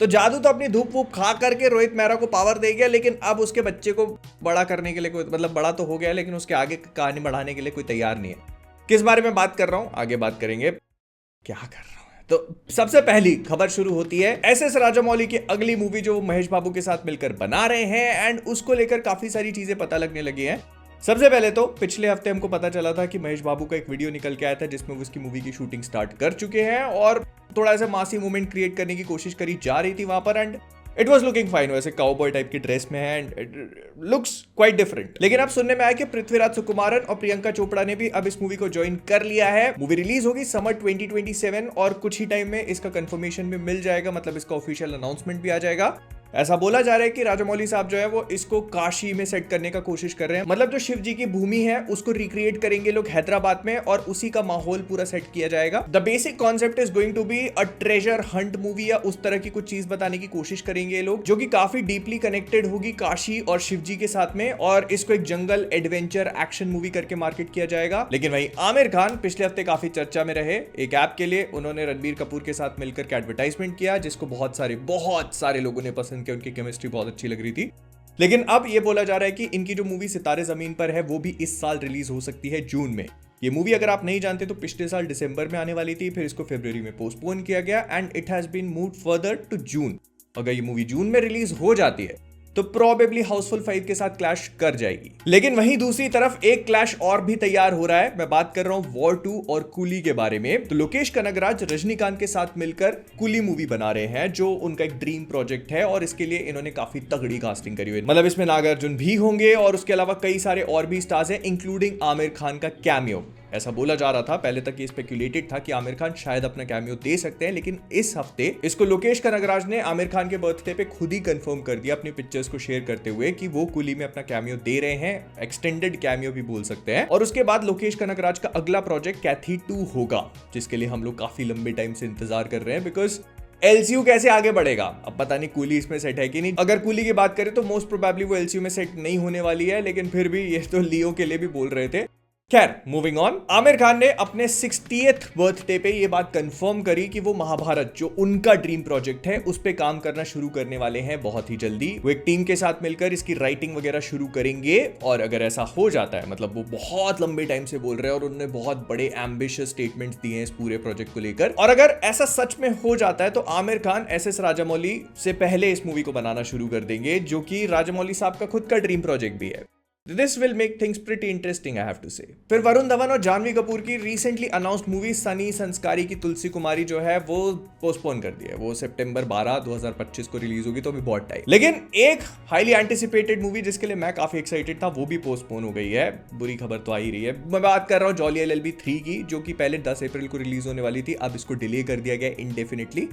तो जादू तो अपनी धूप वूप खा करके रोहित मेहरा को पावर दे गया, लेकिन अब उसके बच्चे को बड़ा करने के लिए कोई, मतलब बड़ा तो हो गया लेकिन उसके आगे कहानी बढ़ाने के लिए कोई तैयार नहीं है। किस बारे में बात कर रहा हूं आगे बात करेंगे। क्या कर रहा हूं, तो सबसे पहली खबर शुरू होती है एस राजामौली की अगली मूवी जो महेश बाबू के साथ मिलकर बना रहे हैं, एंड उसको लेकर काफी सारी चीजें पता लगने लगी हैं। सबसे पहले तो पिछले हफ्ते हमको पता चला था कि महेश बाबू का एक वीडियो निकल के आया था जिसमें वो उसकी मूवी की शूटिंग स्टार्ट कर चुके हैं और थोड़ा सा मासी मूवमेंट क्रिएट करने की कोशिश करी जा रही थी वहां पर, and it was looking fine. वैसे काउबॉय टाइप की ड्रेस में है and it looks quite different. लेकिन अब सुनने में आया कि पृथ्वीराज सुकुमारन और प्रियंका चोपड़ा ने भी अब इस मूवी को ज्वाइन कर लिया है। मूवी रिलीज होगी समर 2027 और कुछ ही टाइम में इसका कंफर्मेशन भी मिल जाएगा, मतलब इसका ऑफिशियल अनाउंसमेंट भी आ जाएगा। ऐसा बोला जा रहा है कि राजामौली साहब जो है वो इसको काशी में सेट करने का कोशिश कर रहे हैं, मतलब जो शिव जी की भूमि है उसको रिक्रिएट करेंगे लोग हैदराबाद में और उसी का माहौल पूरा सेट किया जाएगा। The basic concept is going to be a treasure hunt movie या उस तरह की कुछ चीज बताने की कोशिश करेंगे ये लोग, जो कि काफी डीपली कनेक्टेड होगी काशी और शिव जी के साथ में, और इसको एक जंगल एडवेंचर एक्शन मूवी करके मार्केट किया जाएगा। लेकिन वहीं आमिर खान पिछले हफ्ते काफी चर्चा में रहे। एक ऐप के लिए उन्होंने रणबीर कपूर के साथ मिलकर के एडवर्टाइजमेंट किया जिसको बहुत सारे लोगों ने पसंद कि उनकी केमिस्ट्री बहुत अच्छी लग रही थी। लेकिन अब यह बोला जा रहा है कि इनकी जो मूवी सितारे जमीन पर है वो भी इस साल रिलीज हो सकती है जून में। ये मूवी अगर आप नहीं जानते तो पिछले साल दिसंबर में आने वाली थी, फिर इसको फरवरी में पोस्टपोन किया गया and it has been moved further to June. अगर ये मूवी जून में रिलीज हो जाती है तो प्रोबेबली हाउसफुल 5 के साथ क्लैश कर जाएगी। लेकिन वहीं दूसरी तरफ एक क्लैश और भी तैयार हो रहा है। मैं बात कर रहा हूं वॉर 2 और कूली के बारे में। तो लोकेश कनगराज रजनीकांत के साथ मिलकर कूली मूवी बना रहे हैं जो उनका एक ड्रीम प्रोजेक्ट है और इसके लिए इन्होंने काफी तगड़ी कास्टिंग करी हुई है। मतलब इसमें नागार्जुन भी होंगे और उसके अलावा कई सारे और भी स्टार्स हैं इंक्लूडिंग आमिर खान का कैमियो। ऐसा बोला जा रहा था, पहले तक ये स्पेक्यूलेटेड था कि आमिर खान शायद अपना कैमियो दे सकते हैं, लेकिन इस हफ्ते इसको लोकेश कनगराज ने आमिर खान के बर्थडे पे खुद ही कंफर्म कर दिया अपनी पिक्चर्स को शेयर करते हुए कि वो कूली में अपना कैमियो दे रहे हैं, एक्सटेंडेड कैमियो भी बोल सकते हैं। और उसके बाद लोकेश कनगराज का अगला प्रोजेक्ट कैथी 2 होगा जिसके लिए हम लोग काफी लंबे टाइम से इंतजार कर रहे हैं, बिकॉज एलसीयू कैसे आगे बढ़ेगा अब पता नहीं कूली इसमें सेट है कि नहीं। अगर कूली की बात करें तो मोस्ट प्रोबेबली वो एलसीयू में सेट नहीं होने वाली है, लेकिन फिर भी ये तो लियो के लिए भी बोल रहे थे। खैर मूविंग ऑन, आमिर खान ने अपने 60th बर्थडे पे ये बात कंफर्म करी कि वो महाभारत जो उनका ड्रीम प्रोजेक्ट है उस पे काम करना शुरू करने वाले हैं बहुत ही जल्दी। वो एक टीम के साथ मिलकर इसकी राइटिंग वगैरह शुरू करेंगे और अगर ऐसा हो जाता है, मतलब वो बहुत लंबे टाइम से बोल रहे हैं और उन्होंने बहुत बड़े एम्बिशियस स्टेटमेंट्स दिए हैं इस पूरे प्रोजेक्ट को लेकर, और अगर ऐसा सच में हो जाता है तो आमिर खान एस राजामौली से पहले इस मूवी को बनाना शुरू कर देंगे जो कि राजामौली साहब का खुद का ड्रीम प्रोजेक्ट भी है। This will make things pretty interesting, I have to say. फिर वरुण धवन और जानवी कपूर की रिसेंटली अनाउंस्ड मूवी सनी संस्कारी की तुलसी कुमारी जो है वो पोस्टपोन कर दी है। वो सितंबर 12, 2025 को रिलीज होगी, तो अभी बहुत टाइम। लेकिन एक हाईली एंटिसिपेटेड मूवी जिसके लिए मैं काफी एक्साइटेड था वो भी पोस्टपोन हो गई है। बुरी खबर तो आ ही रही है। मैं बात कर रहा हूँ जॉली LLB 3 की, जो कि पहले 10 अप्रैल को रिलीज होने वाली थी, अब इसको डिले कर दिया गया इंडेफिनिटली।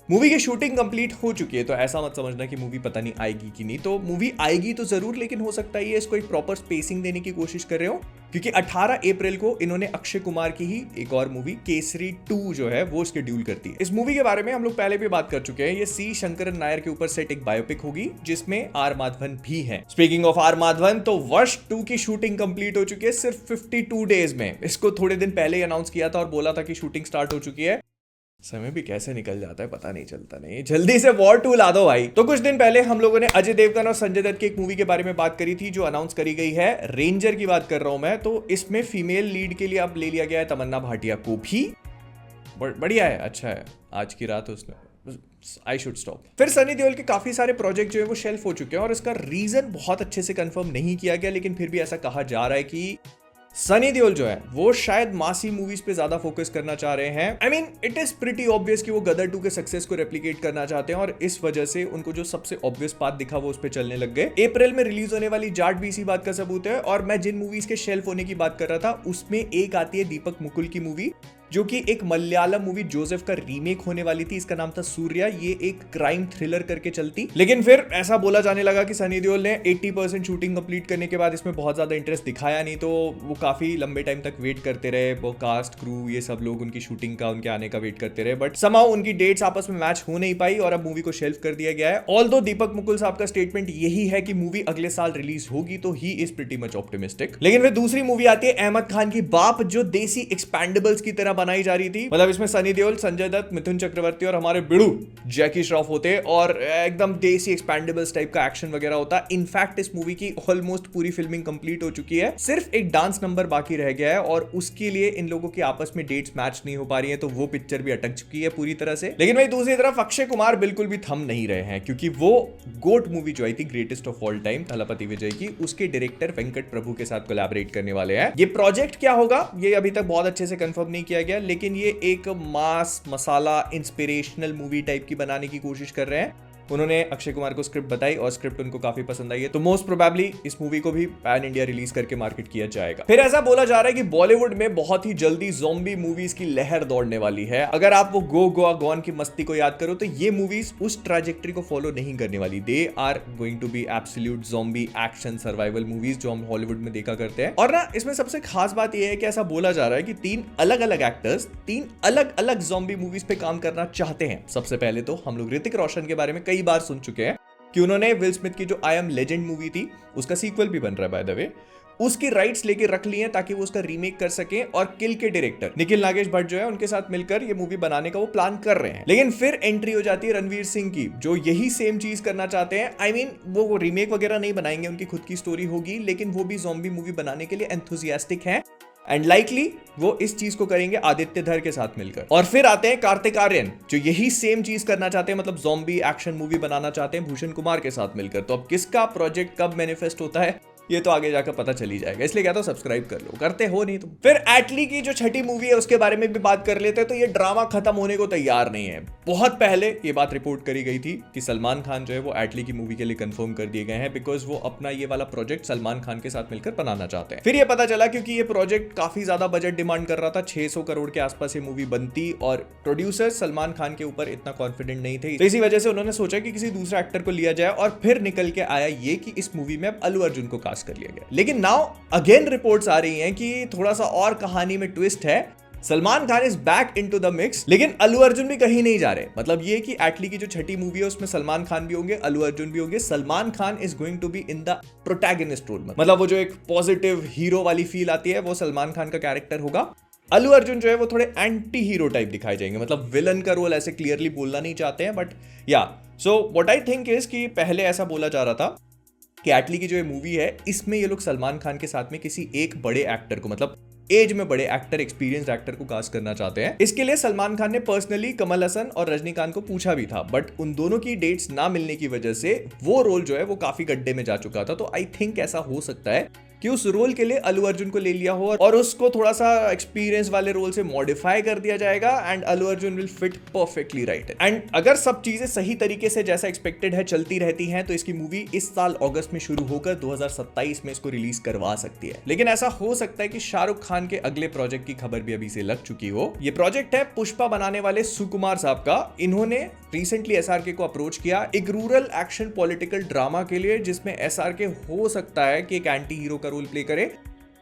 मूवी की शूटिंग कंप्लीट हो चुकी है, तो ऐसा मत समझना कि मूवी पता नहीं आएगी कि नहीं। तो मूवी आएगी तो जरूर, लेकिन हो सकता है ये इसको एक प्रॉपर स्पेसिंग देने की कोशिश कर रहे हो, क्योंकि 18 अप्रैल को इन्होंने अक्षय कुमार की ही एक और मूवी केसरी 2 जो है वो शेड्यूल करती है। इस मूवी के बारे में हम लोग पहले भी बात कर चुके हैं। ये सी शंकरन नायर के ऊपर सेट एक बायोपिक होगी जिसमें आर माधवन भी है। स्पीकिंग ऑफ आर माधवन, तो वर्ष 2 की शूटिंग कंप्लीट हो चुकी है सिर्फ 52 डेज में। इसको थोड़े दिन पहले ही अनाउंस किया था और बोला था कि शूटिंग स्टार्ट हो चुकी है। समय भी कैसे निकल जाता है पता नहीं चलता। नहीं, जल्दी से वॉर 2 ला दो भाई। तो कुछ दिन पहले हम लोगों ने अजय देवगन और संजय दत्त की एक मूवी के बारे में बात करी थी जो अनाउंस करी गई है। रेंजर की बात कर रहा हूं मैं। तो इसमें फीमेल लीड के लिए अब ले लिया गया है तमन्ना भाटिया को भी। बढ़िया है, अच्छा है। आज की रात उसने आई शुड स्टॉप। फिर सनी देओल के काफी सारे प्रोजेक्ट जो है वो शेल्फ हो चुके हैं और इसका रीजन बहुत अच्छे से कंफर्म नहीं किया गया, लेकिन फिर भी ऐसा कहा जा रहा है कि सनी देओल जो है वो शायद मासी मूवीज पे ज्यादा फोकस करना चाह रहे हैं। I mean it is pretty obvious कि वो गदर 2 के सक्सेस को रेप्लिकेट करना चाहते हैं और इस वजह से उनको जो सबसे ऑब्वियस पाथ दिखा वो उस पे चलने लग गए। अप्रैल में रिलीज होने वाली जाट भी इसी बात का सबूत है। और मैं जिन मूवीज के शेल्फ होने की बात कर रहा था उसमें एक आती है दीपक मुकुल की मूवी, जो कि एक मलयालम मूवी जोसेफ का रीमेक होने वाली थी। इसका नाम था सूर्या। ये एक क्राइम थ्रिलर करके चलती, लेकिन फिर ऐसा बोला जाने लगा कि सनी देओल ने 80% शूटिंग कंप्लीट करने के बाद इसमें बहुत ज्यादा इंटरेस्ट दिखाया नहीं, तो वो काफी लंबे टाइम तक वेट करते रहे। वो कास्ट क्रू ये सब लोग उनकी शूटिंग का, उनके आने का वेट करते रहे, बट समहाउ उनकी डेट्स आपस में मैच हो नहीं पाई और अब मूवी को शेल्फ कर दिया गया है। ऑल्दो दीपक मुकुल साहब का स्टेटमेंट यही है कि मूवी अगले साल रिलीज होगी, तो he is pretty much optimistic. लेकिन फिर दूसरी मूवी आती है अहमद खान की बाप, जो देसी एक्सपेंडेबल्स की तरह बनाई जा रही थी। मतलब इसमें सनी देओल, संजय दत्त, मिथुन चक्रवर्ती और हमारे बिड़ू जैकी श्रॉफ होते और एकदम देसी एक्सपेंडेबल्स टाइप का एक्शन वगैरह होता। इनफैक्ट इस मूवी की ऑलमोस्ट पूरी फिल्मिंग कंप्लीट हो चुकी है, सिर्फ एक डांस नंबर बाकी रह गया है और उसके लिए इन लोगों की आपस में डेट्स मैच नहीं हो पा रही है, तो वो पिक्चर भी अटक चुकी है पूरी तरह से। लेकिन भाई दूसरी तरफ अक्षय कुमार बिल्कुल भी थम नहीं रहे हैं, क्योंकि वो गोट मूवी जो आई थी greatest of all time Thalapathy Vijay की, उसके डायरेक्टर वेंकट प्रभु के साथ कोलैबोरेट करने वाले हैं। ये प्रोजेक्ट क्या होगा ये अभी तक बहुत अच्छे से कंफर्म नहीं किया गया, लेकिन ये एक मास मसाला इंस्पिरेशनल मूवी टाइप की बनाने की कोशिश कर रहे हैं। उन्होंने अक्षय कुमार को स्क्रिप्ट बताई और स्क्रिप्ट उनको काफी पसंद आई है, तो मोस्ट प्रोबेबली इस मूवी को भी पैन इंडिया रिलीज करके मार्केट किया जाएगा। फिर ऐसा बोला जा रहा है कि बॉलीवुड में बहुत ही जल्दी ज़ॉम्बी मूवीज की लहर दौड़ने वाली है। अगर आप वो गो गोआ गॉन की मस्ती को याद करो तो ये मूवीज उस ट्रैजेक्टरी को फॉलो नहीं करने वाली। They are going to be absolute zombie action survival movies जो हम हॉलीवुड में देखा करते हैं। और ना इसमें सबसे खास बात यह है कि ऐसा बोला जा रहा है कि 3 अलग अलग एक्टर्स 3 अलग अलग ज़ॉम्बी मूवीज पे काम करना चाहते हैं। सबसे पहले तो हम लोग ऋतिक रोशन के बारे में कई बार सुन चुके हैं कि उन्होंने विल स्मिथ की जो आई एम लेजेंड मूवी थी उसका सीक्वल भी बन रहा है बाय द वे, उसकी राइट्स लेके रख लिए हैं ताकि वो उसका रीमेक कर सकें। और किल के डायरेक्टर निखिल नागेश भट्ट जो है उनके साथ मिलकर ये मूवी बनाने का वो प्लान कर रहे हैं। लेकिन फिर एंट्री हो जाती है रणवीर सिंह की, जो यही सेम चीज करना चाहते हैं। आई मीन वो रीमेक वगैरह नहीं बनाएंगे, उनकी खुद की स्टोरी होगी, लेकिन वो भी ज़ॉम्बी मूवी बनाने के लिए एंथुसियास्टिक हैं एंड लाइकली वो इस चीज को करेंगे आदित्य धर के साथ मिलकर। और फिर आते हैं कार्तिक आर्यन जो यही सेम चीज करना चाहते हैं, मतलब ज़ॉम्बी एक्शन मूवी बनाना चाहते हैं भूषण कुमार के साथ मिलकर। तो अब किसका प्रोजेक्ट कब मैनिफेस्ट होता है ये तो आगे जाकर पता चली जाएगा, इसलिए कहता हूं सब्सक्राइब कर लो, करते हो नहीं तुम। फिर एटली की जो छठी मूवी है उसके बारे में भी बात कर लेते हैं। तो ये ड्रामा खत्म होने को तैयार नहीं है। बहुत पहले ये बात रिपोर्ट करी गई थी कि सलमान खान जो है वो एटली की मूवी के लिए कंफर्म कर दिए गए हैं, बिकॉज वो अपना ये वाला प्रोजेक्ट सलमान खान के साथ मिलकर बनाना चाहते हैं। फिर ये पता चला क्योंकि ये प्रोजेक्ट काफी ज्यादा बजट डिमांड कर रहा था, 600 करोड़ के आसपास ये मूवी बनती और प्रोड्यूसर सलमान खान के ऊपर इतना कॉन्फिडेंट नहीं थे, तो इसी वजह से उन्होंने सोचा कि किसी दूसरे एक्टर को लिया जाए। और फिर निकल के आया ये कि इस मूवी में अब अल्लू अर्जुन को कास्ट कर लिया गया। लेकिन नाउ अगेन रिपोर्ट्स आ रही हैं कि थोड़ा सा और कहानी में ट्विस्ट है, Salman Khan is back into the mix, लेकिन अल्लू अर्जुन भी कहीं नहीं जा रहे। मतलब ये कि एटली की जो छठी मूवी है उसमें सलमान खान भी होंगे, अल्लू अर्जुन भी होंगे। Salman Khan is going to be in the protagonist role, मतलब वो जो एक पॉजिटिव हीरो वाली फील आती है वो सलमान खान का कैरेक्टर होगा। अल्लू अर्जुन जो है वो थोड़े एंटी हीरो टाइप दिखाए जाएंगे, मतलब विलन का रोल ऐसे क्लियरली बोलना नहीं चाहते हैं, बट या so what I think is कि पहले ऐसा बोला जा रहा था कि एटली की जो ये मूवी है इसमें ये लोग सलमान खान के साथ में किसी एक बड़े एक्टर को, मतलब एज में बड़े एक्टर, एक्सपीरियंस्ड एक्टर को कास्ट करना चाहते हैं। इसके लिए सलमान खान ने पर्सनली कमल हसन और रजनीकांत को पूछा भी था, बट उन दोनों की डेट्स ना मिलने की वजह से वो रोल जो है वो काफी गड्ढे में जा चुका था। तो आई थिंक ऐसा हो सकता है कि उस रोल के लिए अल्लू अर्जुन को ले लिया हो और उसको थोड़ा सा एक्सपीरियंस वाले रोल से मॉडिफाई कर दिया जाएगा and Allu Arjun will fit perfectly right. And अगर सब चीजें सही तरीके से जैसा एक्सपेक्टेड है चलती रहती हैं तो इसकी मूवी इस साल अगस्त में शुरू होकर 2027 में इसको रिलीज करवा सकती है। लेकिन ऐसा हो सकता है कि शाहरुख खान के अगले प्रोजेक्ट की खबर भी अभी से लग चुकी हो। ये प्रोजेक्ट है पुष्पा बनाने वाले सुकुमार साहब का। इन्होंने रिसेंटली एसआरके को अप्रोच किया एक रूरल एक्शन पॉलिटिकल ड्रामा के लिए, जिसमें एसआरके हो सकता है कि एक एंटी हीरो का रोल प्ले करे।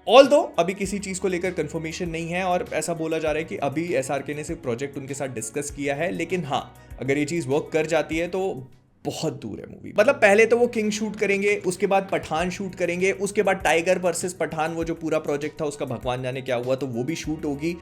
ऑल्दो अभी किसी चीज को लेकर कंफर्मेशन नहीं है और ऐसा बोला जा रहा है कि अभी एसआरके ने सिर्फ प्रोजेक्ट उनके साथ डिस्कस किया है। लेकिन हाँ, अगर ये चीज वर्क कर जाती है तो बहुत दूर है मूवी। मतलब पहले तो वो किंग शूट करेंगे, उसके बाद पठान शूट करेंगे, उसके बाद टाइगर वर्सेस पठान वो जो पूरा प्रोजेक्ट था उसका भगवान जाने क्या हुआ, तो वो भी शूट होगी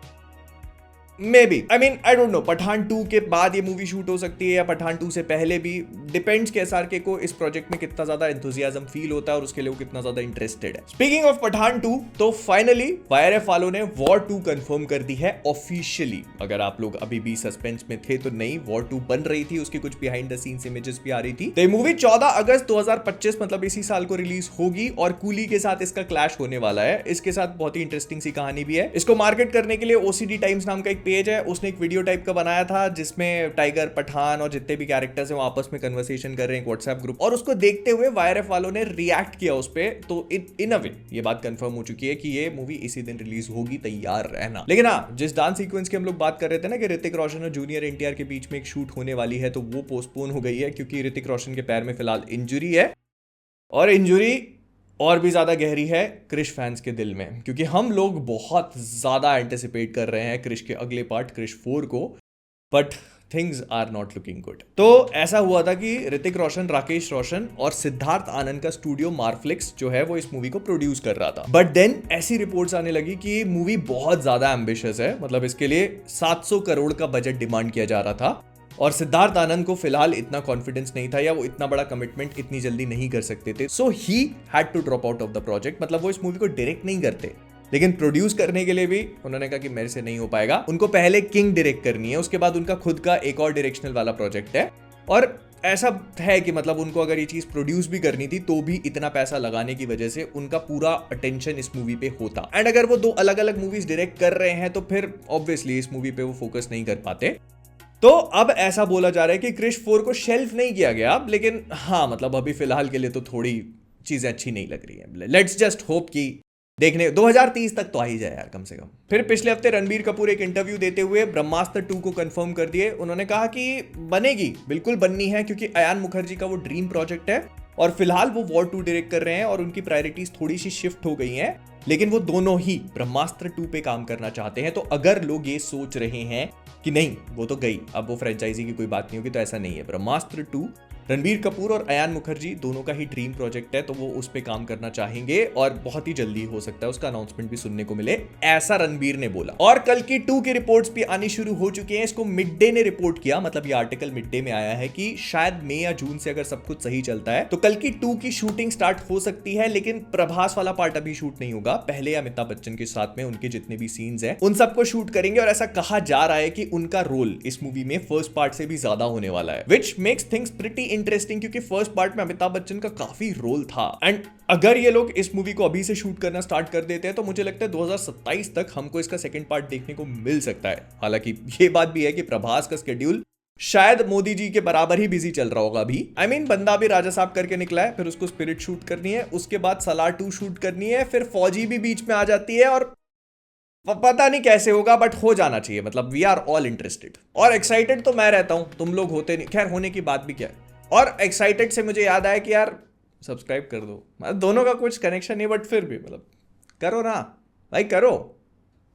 maybe. I mean I don't know, Pathaan 2 के बाद ये मूवी शूट हो सकती है या पठान 2 से पहले भी, डिपेंड्स के एसआरके को इस प्रोजेक्ट में कितना ज्यादा एंथुसियाज्म फील होता है और उसके लिए वो कितना ज्यादा इंटरेस्टेड है। स्पीकिंग ऑफ पठान 2, तो फाइनली वाईआरएफ वालों ने वॉर 2 कंफर्म कर दी है ऑफिशियली। अगर आप लोग अभी भी सस्पेंस में थे तो नहीं, वॉर 2 बन रही थी, उसकी कुछ बिहाइंड द सीन्स इमेजेस भी आ रही थी। तो ये मूवी 14 अगस्त 2025 मतलब इसी साल को रिलीज होगी और कूली के साथ इसका क्लैश होने वाला है। इसके साथ बहुत ही इंटरेस्टिंग सी कहानी भी है। इसको मार्केट करने के लिए ओसीडी टाइम्स नाम का एक पेज है, उसने एक वीडियो टाइप का बनाया था जिसमें टाइगर, पठान और जितने भी कैरेक्टर्स हैं वो आपस में कन्वर्सेशन कर रहे हैं, व्हाट्सएप ग्रुप, और उसको देखते हुए वाईआरएफ वालों ने रिएक्ट किया उस पे। तो इन अ वे ये बात कंफर्म हो चुकी है कि ये मूवी इसी दिन रिलीज होगी, तैयार रहना। लेकिन हाँ, जिस डांस सीक्वेंस की हम लोग बात कर रहे थे ना कि ऋतिक रोशन और जूनियर एनटीआर के बीच में एक शूट होने वाली है, तो वो पोस्टपोन हो गई है क्योंकि ऋतिक रोशन के पैर में फिलहाल इंजरी है और इंजरी और भी ज्यादा गहरी है क्रिश फैंस के दिल में, क्योंकि हम लोग बहुत ज्यादा एंटिसिपेट कर रहे हैं क्रिश के अगले पार्ट क्रिश 4 को। But things are not looking good. तो ऐसा हुआ था कि ऋतिक रोशन, राकेश रोशन और सिद्धार्थ आनंद का स्टूडियो मार्फ्लिक्स जो है वो इस मूवी को प्रोड्यूस कर रहा था। बट देन ऐसी रिपोर्ट्स आने लगी कि मूवी बहुत ज्यादा एम्बिशियस है, मतलब इसके लिए 700 करोड़ का बजट डिमांड किया जा रहा था और सिद्धार्थ आनंद को फिलहाल इतना कॉन्फिडेंस नहीं था या वो इतना बड़ा कमिटमेंट इतनी जल्दी नहीं कर सकते थे। So he had to drop out of the project. मतलब वो इस मूवी को डायरेक्ट नहीं करते, लेकिन प्रोड्यूस करने के लिए भी उन्होंने कहा कि मेरे से नहीं हो पाएगा। उनको पहले किंग डायरेक्ट करनी है, उसके बाद उनका खुद का एक और डायरेक्शनल वाला प्रोजेक्ट है। और ऐसा है कि मतलब उनको अगर ये चीज प्रोड्यूस भी करनी थी तो भी इतना पैसा लगाने की वजह से उनका पूरा अटेंशन इस मूवी पे होता। एंड अगर वो 2 अलग अलग मूवीज डायरेक्ट कर रहे हैं तो फिर ऑब्वियसली इस मूवी पे वो फोकस नहीं कर पाते। तो अब ऐसा बोला जा रहा है कि क्रिश 4 को शेल्फ नहीं किया गया, लेकिन हाँ मतलब अभी फिलहाल के लिए तो थोड़ी चीजें अच्छी नहीं लग रही हैं। लेट्स जस्ट होप कि देखने 2030 तक तो आ ही जाए यार कम से कम। फिर पिछले हफ्ते रणबीर कपूर एक इंटरव्यू देते हुए ब्रह्मास्त्र 2 को कंफर्म कर दिए। उन्होंने कहा कि बनेगी, बिल्कुल बननी है, क्योंकि अयान मुखर्जी का वो ड्रीम प्रोजेक्ट है और फिलहाल वो वॉर 2 डायरेक्ट कर रहे हैं और उनकी प्रायोरिटीज थोड़ी सी शिफ्ट हो गई हैं, लेकिन वो दोनों ही ब्रह्मास्त्र 2 पे काम करना चाहते हैं। तो अगर लोग ये सोच रहे हैं कि नहीं वो तो गई, अब वो फ्रेंचाइजी की कोई बात नहीं होगी, तो ऐसा नहीं है। ब्रह्मास्त्र 2 रणबीर कपूर और अयान मुखर्जी दोनों का ही ड्रीम प्रोजेक्ट है, तो वो उस पे काम करना चाहेंगे और बहुत ही जल्दी हो सकता है उसका अनाउंसमेंट भी सुनने को मिले, ऐसा रणबीर ने बोला। और कल की 2 की रिपोर्ट्स भी आनी शुरू हो चुकी हैं। इसको मिड डे ने रिपोर्ट किया, मतलब ये आर्टिकल मिड डे में आया है कि शायद मई या जून से अगर सब कुछ सही चलता है तो कल की 2 की शूटिंग स्टार्ट हो सकती है। लेकिन प्रभास वाला पार्ट अभी शूट नहीं होगा, पहले अमिताभ बच्चन के साथ में उनके जितने भी सीन्स हैं उन सबको शूट करेंगे। और ऐसा कहा जा रहा है कि उनका रोल इस मूवी में फर्स्ट पार्ट से भी ज्यादा होने वाला है, which makes things pretty interesting, क्योंकि फर्स्ट पार्ट में अमिताभ बच्चन का काफी रोल था। एंड अगर ये लोग इस मूवी को अभी से शूट करना स्टार्ट कर देते हैं तो मुझे लगता है 2027 तक हमको इसका सेकंड पार्ट देखने को मिल सकता है। हालांकि ये बात भी है कि प्रभास का स्केड्यूल शायद मोदी जी के बराबर ही बिजी चल रहा होगा अभी। आई मीन बंदा भी राजा साहब करके निकला है, फिर उसको स्पिरिट शूट करनी है, उसके बाद सलार 2 शूट करनी है, फिर फौजी भी बीच में आ जाती है और पता नहीं कैसे होगा, बट हो जाना चाहिए। मतलब वी आर ऑल इंटरेस्टेड और एक्साइटेड तो मैं रहता हूं, तुम लोग होते नहीं। खैर होने की बात भी क्या है। और एक्साइटेड से मुझे याद आया कि यार सब्सक्राइब कर दो। मतलब दोनों का कुछ कनेक्शन नहीं, बट फिर भी मतलब करो ना भाई, करो।